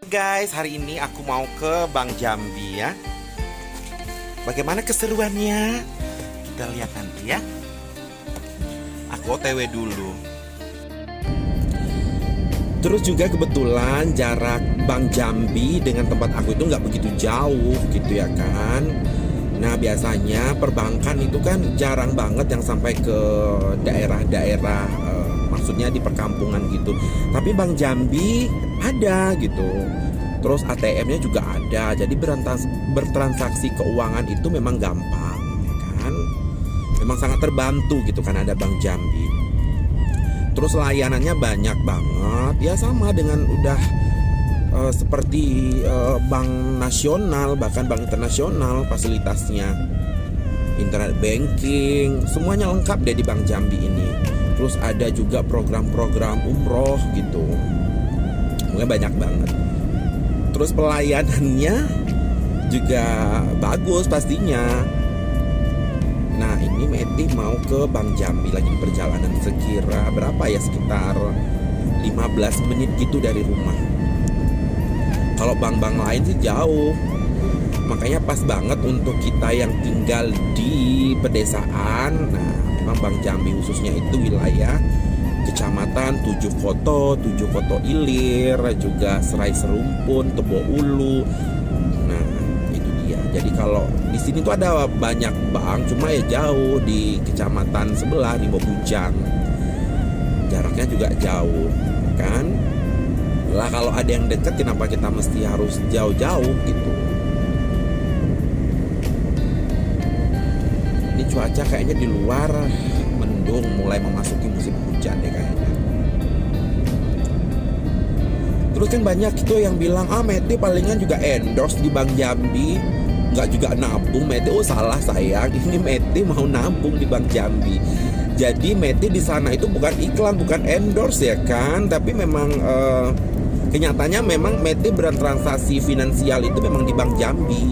Guys, hari ini aku mau ke Bank Jambi ya. Bagaimana keseruannya? Kita lihat nanti ya. Aku OTW dulu. Terus juga kebetulan jarak Bank Jambi dengan tempat aku itu nggak begitu jauh gitu ya kan. Nah biasanya perbankan itu kan jarang banget yang sampai ke daerah-daerah, maksudnya di perkampungan gitu. Tapi Bank Jambi ada gitu. Terus ATM-nya juga ada. Jadi bertransaksi keuangan itu memang gampang ya kan. Memang sangat terbantu gitu kan ada Bank Jambi. Terus layanannya banyak banget. Ya sama dengan udah seperti bank nasional, bahkan bank internasional fasilitasnya. Internet banking, semuanya lengkap deh di Bank Jambi ini. Terus ada juga program-program umroh gitu. Semuanya banyak banget. Terus pelayanannya juga bagus pastinya. Nah ini Meti mau ke Bank Jambi, lagi di perjalanan sekira berapa ya, sekitar 15 menit gitu dari rumah. Kalau bank-bank lain sih jauh. Makanya pas banget untuk kita yang tinggal di pedesaan. Nah memang Bank Jambi khususnya itu wilayah Kecamatan 7 Koto Ilir, juga Serai Serumpun, Tebo Ulu. Nah, itu dia. Jadi kalau di sini tuh ada banyak bank, cuma ya jauh di kecamatan sebelah Rimbo Bujang. Jaraknya juga jauh, kan? Lah kalau ada yang deket, kenapa kita mesti harus jauh-jauh gitu? Ini cuaca kayaknya di luar mendung, mulai memasuki musim hujan deh kayaknya. Terus kan banyak itu yang bilang, Meti palingan juga endorse di Bank Jambi, nggak juga nabung. Meti, oh salah sayang, ini Meti mau nabung di Bank Jambi. Jadi Meti di sana itu bukan iklan, bukan endorse ya kan, tapi memang kenyataannya memang Meti bertransaksi finansial itu memang di Bank Jambi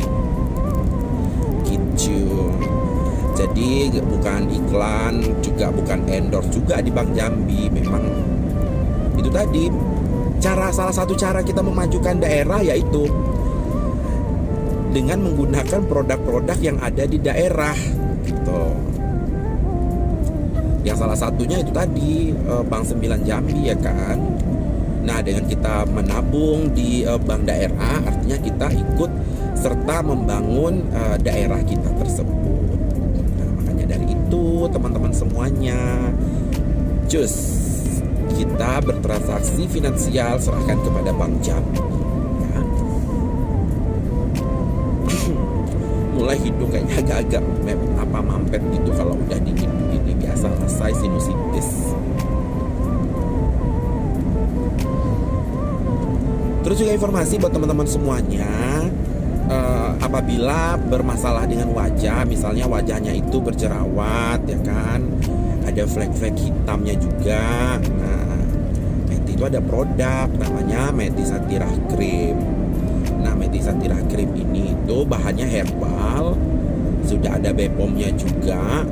gitu. Jadi bukan iklan, juga bukan endorse juga di Bank Jambi. Memang itu tadi salah satu cara kita memajukan daerah, yaitu dengan menggunakan produk-produk yang ada di daerah gitu. Yang salah satunya itu tadi Bank 9 Jambi ya kan. Nah dengan kita menabung di bank daerah, artinya kita ikut serta membangun daerah kita tersebut. Dari itu teman-teman semuanya, cus, kita bertransaksi finansial serahkan kepada Bank Jambi ya. Mulai hidung kayaknya agak-agak mampet gitu kalau udah dingin begini. Biasa saya sinusitis. Terus juga informasi buat teman-teman semuanya, apabila bermasalah dengan wajah, misalnya wajahnya itu berjerawat ya kan, ada flek-flek hitamnya juga. Nah Meti itu ada produk namanya Meti Satirah Cream. Nah Meti Satirah Cream ini itu bahannya herbal, sudah ada BPOM-nya juga.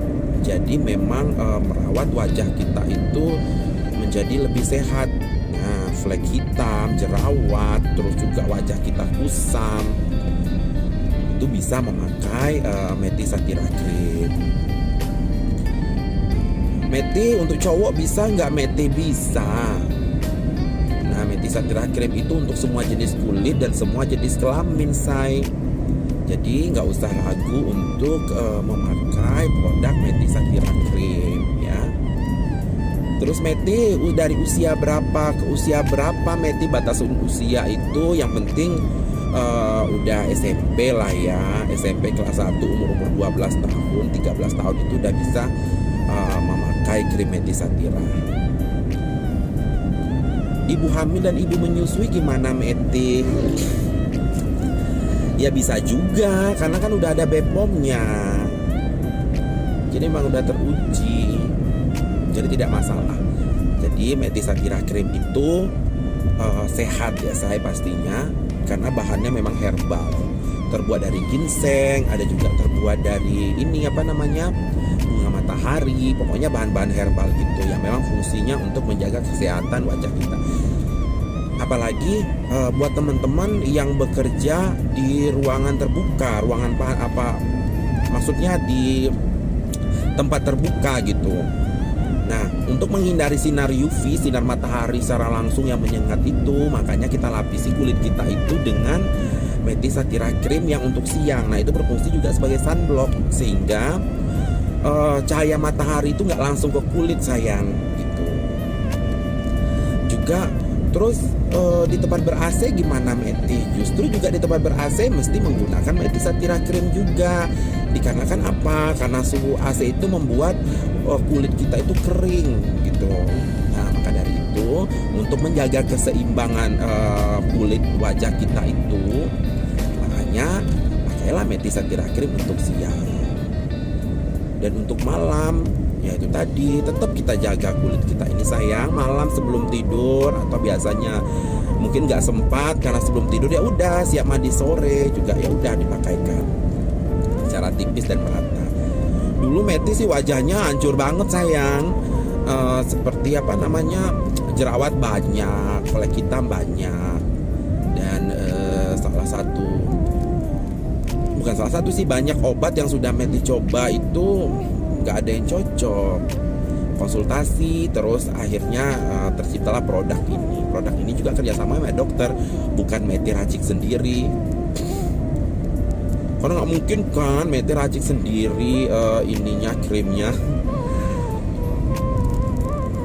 Jadi memang merawat wajah kita itu menjadi lebih sehat. Nah flek hitam, jerawat, terus juga wajah kita kusam, itu bisa memakai Meti Satirah Cream. Meti untuk cowok bisa nggak? Meti bisa. Nah Meti Satirah Cream itu untuk semua jenis kulit dan semua jenis kelamin say. Jadi nggak usah ragu untuk memakai produk Meti Satirah Cream ya. Terus Meti dari usia berapa ke usia berapa? Meti batas usia itu yang penting udah SMP lah ya, SMP kelas 1, umur 12 tahun, 13 tahun itu udah bisa memakai krim Meti Satirah. Ibu hamil dan ibu menyusui gimana Meti? Ya bisa juga, karena kan udah ada BPOM-nya. Jadi memang udah teruji, jadi tidak masalah. Jadi Meti Satirah Krim itu sehat ya saya pastinya, karena bahannya memang herbal, terbuat dari ginseng, ada juga terbuat dari ini apa namanya, bunga matahari. Pokoknya bahan-bahan herbal gitu yang memang fungsinya untuk menjaga kesehatan wajah kita. apalagi buat teman-teman yang bekerja di ruangan terbuka, maksudnya di tempat terbuka gitu. Nah, untuk menghindari sinar UV, sinar matahari secara langsung yang menyengat itu, makanya kita lapisi kulit kita itu dengan Metisatira Cream yang untuk siang. Nah, itu berfungsi juga sebagai sunblock, sehingga cahaya matahari itu nggak langsung ke kulit sayang gitu. Juga terus di tempat ber-AC gimana Meti? Justru juga di tempat ber-AC mesti menggunakan Metisatira Cream juga. Dikarenakan apa? Karena suhu AC itu membuat kulit kita itu kering gitu. Nah, maka dari itu untuk menjaga keseimbangan kulit wajah kita itu, makanya pakailah Metisatira Cream untuk siang. Dan untuk malam, ya itu tadi, tetap kita jaga kulit kita ini sayang. Malam sebelum tidur atau biasanya mungkin nggak sempat karena sebelum tidur, ya udah siap mandi sore juga ya udah dipakaikan secara tipis dan merata. Dulu Meti sih wajahnya hancur banget sayang, seperti jerawat banyak, kolek hitam banyak, dan salah satu sih banyak obat yang sudah Meti coba itu nggak ada yang cocok. Konsultasi terus akhirnya terciptalah produk ini. Produk ini juga kerjasama sama dokter, bukan Meti racik sendiri. Karena nggak mungkin kan Meti racik sendiri krimnya.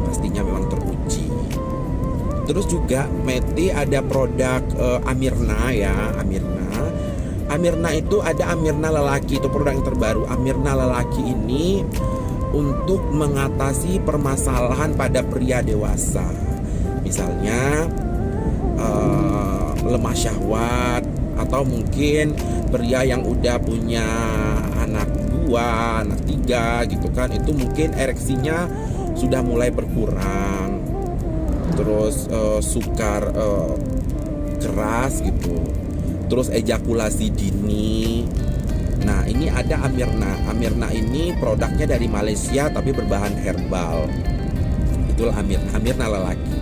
Pastinya memang teruji. Terus juga Meti ada produk Amirna ya, Amirna itu ada Amirna lelaki, itu produk yang terbaru. Amirna lelaki ini untuk mengatasi permasalahan pada pria dewasa. Misalnya lemah syahwat, atau mungkin pria yang udah punya anak 2, anak 3 gitu kan, itu mungkin ereksinya sudah mulai berkurang, terus sukar keras gitu, terus ejakulasi dini. Nah, ini ada Amirna ini produknya dari Malaysia tapi berbahan herbal. Itulah Amirna lelaki.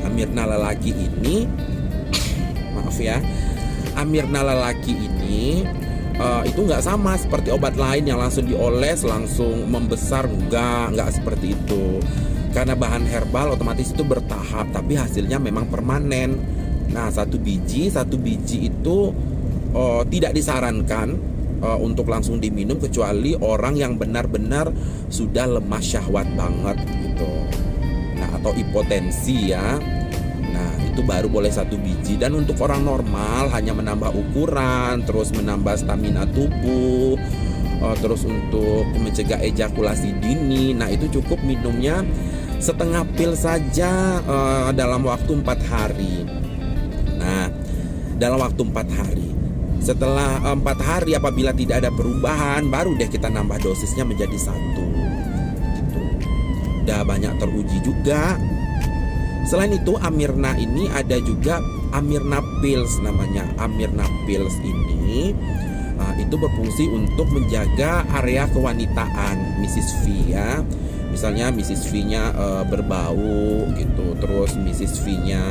Amirna lelaki ini maaf ya, Amirna lelaki ini itu nggak sama seperti obat lain yang langsung dioles langsung membesar, nggak seperti itu. Karena bahan herbal otomatis itu bertahap, tapi hasilnya memang permanen. Nah, satu biji itu tidak disarankan untuk langsung diminum kecuali orang yang benar-benar sudah lemah syahwat banget gitu. Nah, atau hipotensi ya. Nah, itu baru boleh 1 biji. Dan untuk orang normal hanya menambah ukuran, terus menambah stamina tubuh, terus untuk mencegah ejakulasi dini. Nah, itu cukup minumnya setengah pil saja dalam waktu 4 hari. Nah, dalam waktu 4 hari. Setelah 4 hari apabila tidak ada perubahan, baru deh kita nambah dosisnya menjadi 1 gitu. Udah banyak teruji juga. Selain itu Amirna ini ada juga Amirna Pills namanya. Amirna Pills ini itu berfungsi untuk menjaga area kewanitaan Mrs. V ya. Misalnya Mrs. V-nya berbau gitu, terus Mrs. V-nya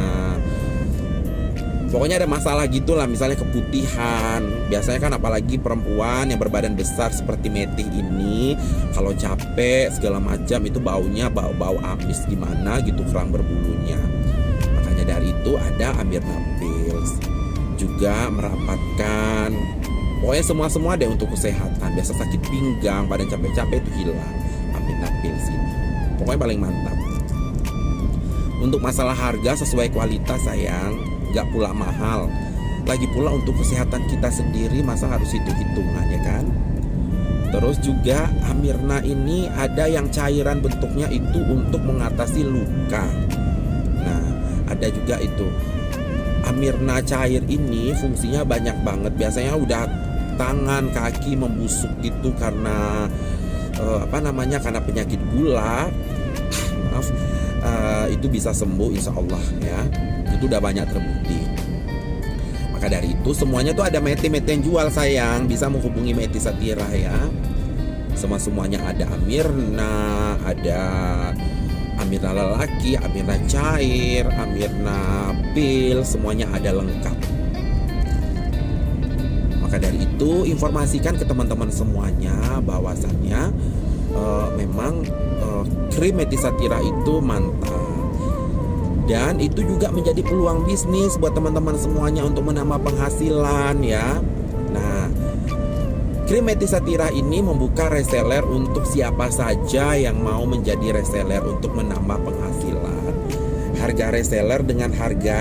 pokoknya ada masalah gitulah, misalnya keputihan. Biasanya kan apalagi perempuan yang berbadan besar seperti Meti ini, kalau capek segala macam itu baunya bau amis gimana gitu, kerang berbulunya. Makanya dari itu ada Amirna Pills. Juga merapatkan, pokoknya semua deh untuk kesehatan. Biasa sakit pinggang, badan capek-capek itu hilang. Amirna Pills ini pokoknya paling mantap. Untuk masalah harga sesuai kualitas sayang, gak pula mahal. Lagi pula untuk kesehatan kita sendiri, masa harus hitung-hitungan ya kan. Terus juga Amirna ini ada yang cairan bentuknya itu untuk mengatasi luka. Nah, ada juga itu Amirna cair ini fungsinya banyak banget. Biasanya udah tangan, kaki membusuk gitu karena karena penyakit gula. Maaf, itu bisa sembuh insya Allah ya. Itu udah banyak terbukti. Maka dari itu semuanya tuh ada Meti yang jual sayang. Bisa menghubungi Metisatira ya. Semuanya ada Amirna, ada Amirna lelaki, Amirna cair, Amirna pil, semuanya ada lengkap. Maka dari itu informasikan ke teman-teman semuanya bahwasannya memang krim Metisatira itu mantap. Dan itu juga menjadi peluang bisnis buat teman-teman semuanya untuk menambah penghasilan ya. Nah, krim Metisatira ini membuka reseller untuk siapa saja yang mau menjadi reseller untuk menambah penghasilan. Harga reseller dengan harga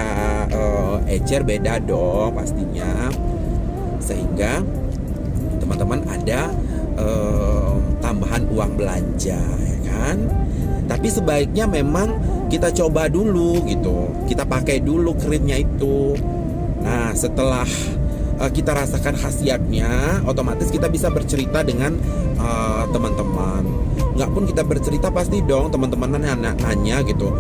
ecer beda dong pastinya. Sehingga teman-teman ada tambahan uang belanja ya kan. Tapi sebaiknya memang kita coba dulu gitu. Kita pakai dulu krimnya itu. Nah, setelah kita rasakan khasiatnya, otomatis kita bisa bercerita dengan teman-teman. Nggak pun kita bercerita, pasti dong teman-teman nanya gitu,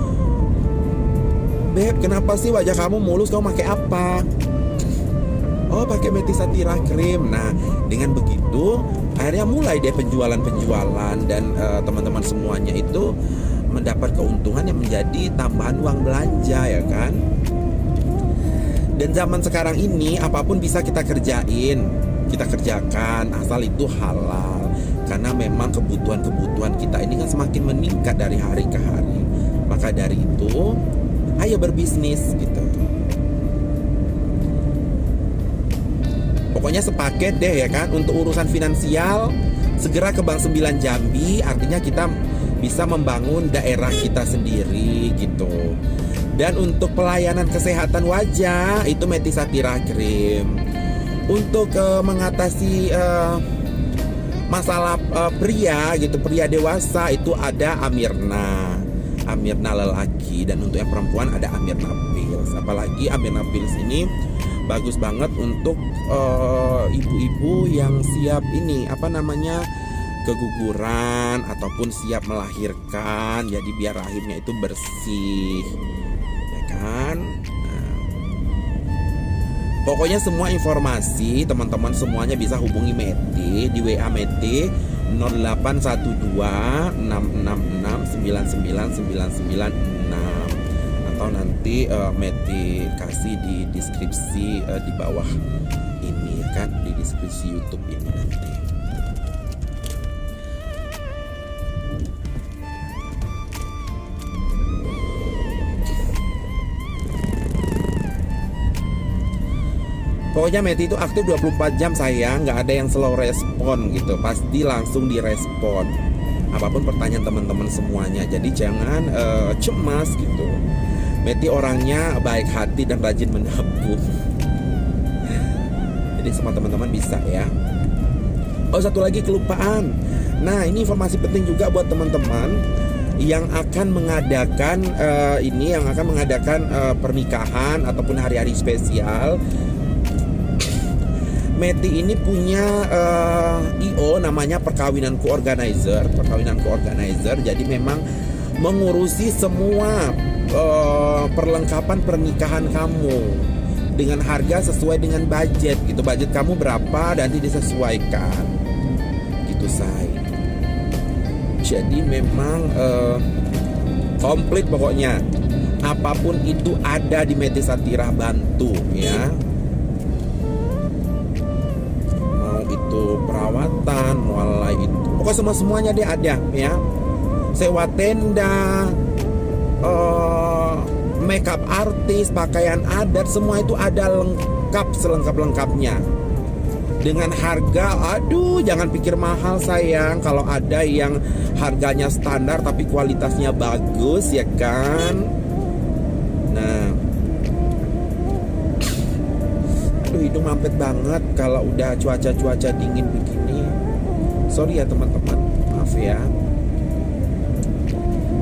Beb, kenapa sih wajah kamu mulus, kamu pakai apa? Oh, pakai Metisatira krim. Nah, dengan begitu akhirnya mulai deh penjualan dan teman-teman semuanya itu mendapat keuntungan yang menjadi tambahan uang belanja ya kan. Dan zaman sekarang ini apapun bisa kita kerjain, kita kerjakan asal itu halal. Karena memang kebutuhan kita ini kan semakin meningkat dari hari ke hari. Maka dari itu, ayo berbisnis gitu. Pokoknya sepaket deh ya kan. Untuk urusan finansial segera ke Bank 9 Jambi. Artinya kita bisa membangun daerah kita sendiri gitu. Dan untuk pelayanan kesehatan wajah itu Metisatira krim. Untuk mengatasi masalah pria gitu, pria dewasa itu ada Amirna lelaki. Dan untuk yang perempuan ada Amirna Pills. Apalagi Amirna Pills ini bagus banget untuk ibu-ibu yang siap keguguran ataupun siap melahirkan. Jadi biar rahimnya itu bersih ya kan. Nah, pokoknya semua informasi teman-teman semuanya bisa hubungi Meti di WA Meti 0812 666 99996 atau nanti Meti kasih di deskripsi di bawah ini kan, di deskripsi YouTube ini nanti. Pokoknya Meti itu aktif 24 jam sayang, nggak ada yang slow respon gitu, pasti langsung direspon apapun pertanyaan teman-teman semuanya. Jadi jangan cemas gitu. Meti orangnya baik hati dan rajin menabung. Jadi semua teman-teman bisa ya. Oh, satu lagi kelupaan. Nah, ini informasi penting juga buat teman-teman yang akan mengadakan pernikahan ataupun hari-hari spesial. Meti ini punya IO namanya Perkawinanku Organizer. Jadi memang mengurusi semua perlengkapan pernikahan kamu dengan harga sesuai dengan budget gitu. Budget kamu berapa nanti disesuaikan gitu say. Jadi memang komplit pokoknya. Apapun itu ada di Metisatira, bantu ya. Mau itu perawatan, mulai itu pokoknya semuanya dia ada ya. Sewa tenda, makeup artis, pakaian adat, semua itu ada lengkap, selengkap-lengkapnya. Dengan harga, aduh jangan pikir mahal sayang. Kalau ada yang harganya standar tapi kualitasnya bagus ya kan. Nah, aduh hidung mampet banget kalau udah cuaca dingin begini. Sorry ya teman-teman, maaf ya.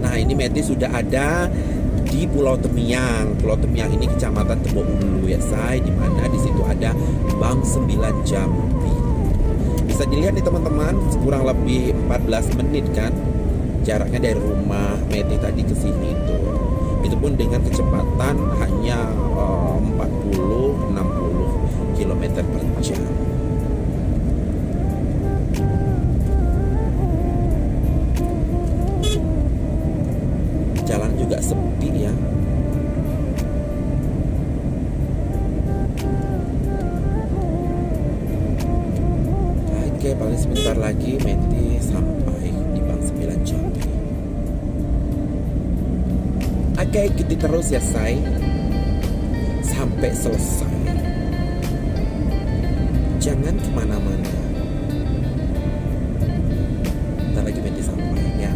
Nah, ini Meti sudah ada di Pulau Temiang. Pulau Temiang ini kecamatan Tebok Ulu ya say, di mana di situ ada Bank 9 Jambi. Bisa dilihat nih teman-teman, kurang lebih 14 menit kan jaraknya dari rumah Meti tadi ke sini itu. Itu pun dengan kecepatan hanya 40-60 km per jam. Oke, paling sebentar lagi Meti sampai di Bank 9 Jambi. Oke, ikuti terus ya say, sampai selesai. Jangan kemana-mana. Ntar lagi Meti sampai ya.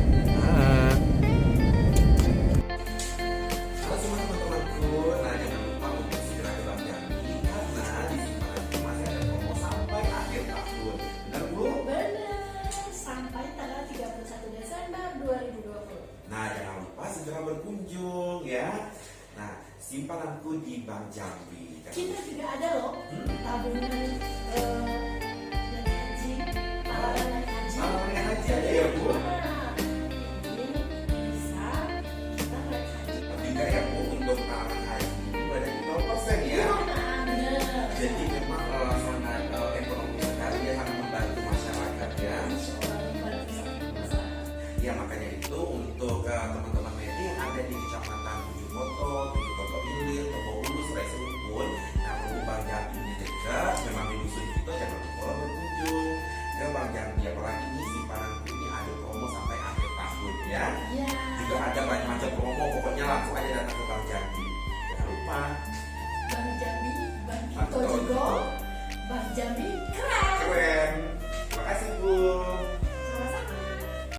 Halo semua teman-temanku. Nah, jangan lupa untuk segera ke Bank Jambi karena di simpanan itu masih ada promo sampai akhir tahun. Benar Bu? Benar, sampai tanggal 31 Desember 2020. Nah, jangan lupa segera berkunjung ya. Nah, simpananku di Bank Jambi. Kita juga ada loh tabungan naik haji, tawaran naik haji. Tawaran naik haji ada ya, Bu? Nah, ini bisa kita naik haji. Tapi enggak ya Bu, untuk tawaran haji itu ada di 0% ya. Nah, benar. Jadi memang sangat ekonomi sekali ya, sangat membantu masyarakat ya. Ya makanya itu untuk teman-teman Meti yang ada di Kecamatan Tujuh Koto Ilir, Toko Ulus, Reserupun. Nah, untuk Bank Jambi ini dekat, memang di dusun kita jangan lupa berkunjung ke Bank Jambi. Apalagi ini simpananku ini ada promo sampai akhir tahun ya. Ya. Juga ada banyak macam promo, pokoknya langsung aja datang ke Bank Jambi. Jangan lupa. Bank Jambi, Bank Atau Kito juga. gitu. Bank Jambi